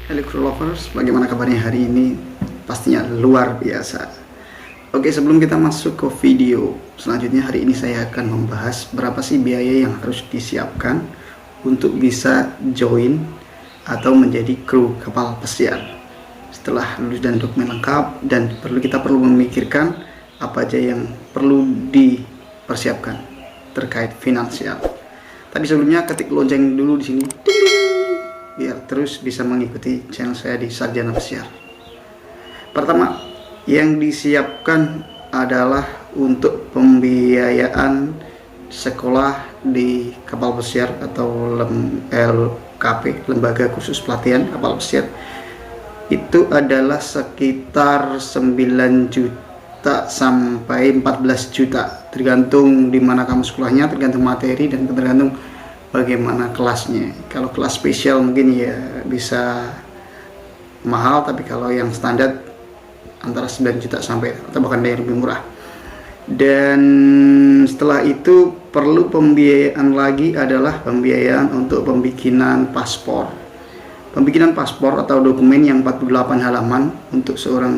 Hello crew lovers, bagaimana kabarnya hari ini? Pastinya luar biasa. Oke, sebelum kita masuk ke video selanjutnya, hari ini saya akan membahas berapa sih biaya yang harus disiapkan untuk bisa join atau menjadi kru kapal pesiar. Setelah lulus dan dokumen lengkap, dan kita perlu memikirkan apa aja yang perlu dipersiapkan terkait finansial. Tapi sebelumnya ketik lonceng dulu di sini, biar terus bisa mengikuti channel saya di Sarjana Pesiar. Pertama, yang disiapkan adalah untuk pembiayaan sekolah di kapal pesiar atau LKP, Lembaga Khusus Pelatihan Kapal Pesiar. Itu adalah sekitar 9 juta sampai 14 juta, tergantung di mana kamu sekolahnya, tergantung materi dan tergantung bagaimana kelasnya. Kalau kelas spesial mungkin ya bisa mahal, tapi kalau yang standar antara 9 juta sampai atau bahkan yang lebih murah. Dan setelah itu perlu pembiayaan lagi adalah pembiayaan untuk pembikinan paspor. Pembikinan paspor atau dokumen yang 48 halaman untuk seorang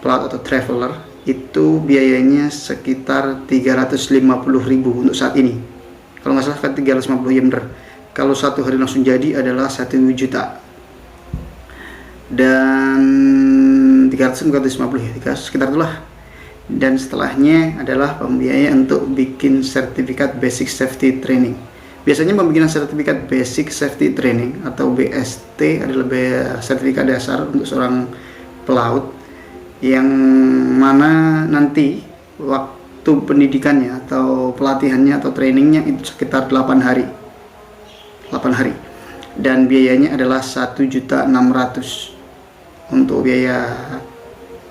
pelaut atau traveler itu biayanya sekitar 350.000 untuk saat ini. Kalau nggak salah kan 350 ya bener. Kalau satu hari langsung jadi adalah 1 juta. Dan 350 ya, sekitar itulah. Dan setelahnya adalah pembiayaan untuk bikin sertifikat Basic Safety Training. Biasanya pembikinan sertifikat Basic Safety Training atau BST adalah sertifikat dasar untuk seorang pelaut, yang mana nanti waktu pendidikannya atau pelatihannya atau trainingnya itu sekitar 8 hari dan biayanya adalah 1.600.000 untuk biaya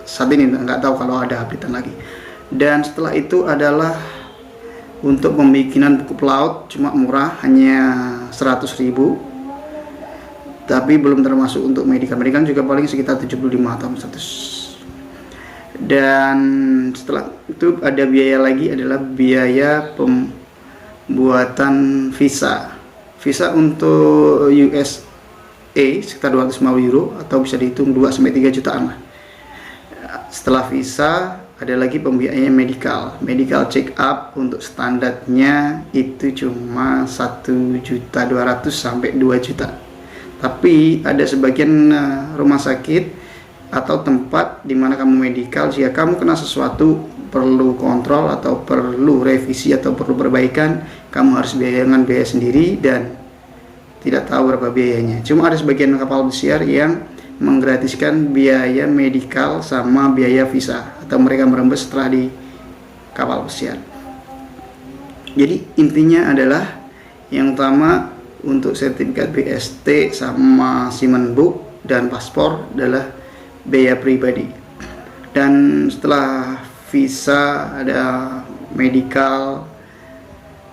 saat ini. Nggak tahu kalau ada updatean lagi. Dan setelah itu adalah untuk pembikinan buku pelaut, cuma murah, hanya 100.000, tapi belum termasuk untuk medical juga paling sekitar 75 atau 100. Dan setelah itu ada biaya lagi, adalah biaya pembuatan visa untuk USA sekitar 250 euro atau bisa dihitung 2-3 jutaan lah. Setelah visa ada lagi pembiayaan medical check up, untuk standarnya itu cuma 1.200.000 sampai 2 juta. Tapi ada sebagian rumah sakit atau tempat di mana kamu medical, jika kamu kena sesuatu perlu kontrol atau perlu revisi atau perlu perbaikan, kamu harus biayakan biaya sendiri dan tidak tahu berapa biayanya. Cuma ada sebagian kapal pesiar yang menggratiskan biaya medical sama biaya visa, atau mereka merembes setelah di kapal pesiar. Jadi intinya adalah yang utama untuk sertifikat BST sama Seaman Book dan paspor adalah biaya pribadi. Dan setelah visa ada medical.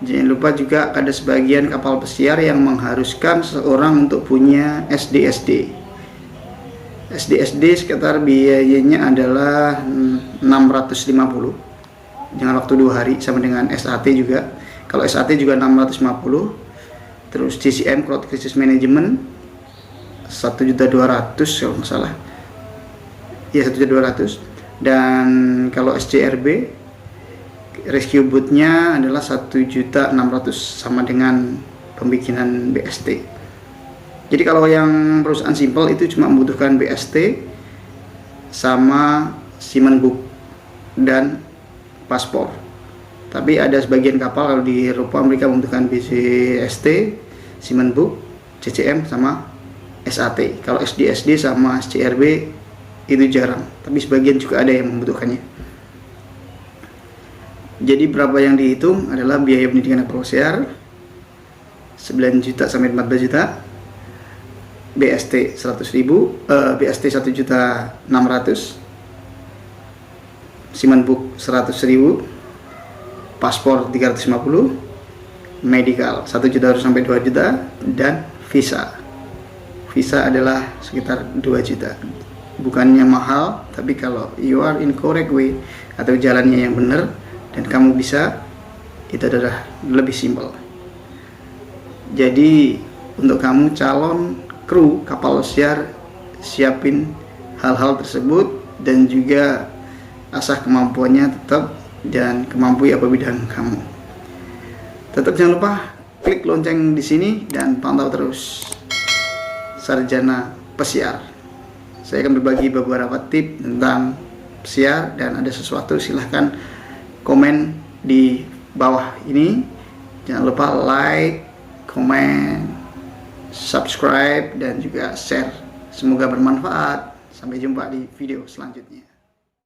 Jangan lupa juga ada sebagian kapal pesiar yang mengharuskan seseorang untuk punya SDSD sekitar biayanya adalah 650 dengan waktu 2 hari, sama dengan SAT juga. Kalau SAT juga 650. Terus CCM Crowd Crisis Management 1.200.000 kalau nggak salah ya, 1.200.000. Dan kalau SCRB rescue bootnya adalah 1.600.000 sama dengan pembikinan BST. Jadi kalau yang perusahaan simple itu cuma membutuhkan BST sama Seaman Book dan paspor. Tapi ada sebagian kapal kalau di Eropa mereka membutuhkan BST, Seaman Book, CCM sama SAT. Kalau SDSD sama SCRB itu jarang, tapi sebagian juga ada yang membutuhkannya. Jadi berapa yang dihitung adalah biaya pendidikan kapal pesiar 9 juta sampai 14 juta, BST 100.000, BST 1.600.000, Seaman Book 100.000, paspor 350, medical 1 juta sampai 2 juta, dan visa adalah sekitar 2 juta. Bukannya mahal, tapi kalau you are in correct way atau jalannya yang benar dan kamu bisa, itu adalah lebih simpel. Jadi untuk kamu calon kru kapal pesiar siapin hal-hal tersebut, dan juga asah kemampuannya tetap dan kemampuan apa bidang kamu. Tetap jangan lupa klik lonceng di sini dan pantau terus Sarjana Pesiar. Saya akan berbagi beberapa tips tentang pesiar, dan ada sesuatu silahkan komen di bawah ini. Jangan lupa like, komen, subscribe, dan juga share. Semoga bermanfaat. Sampai jumpa di video selanjutnya.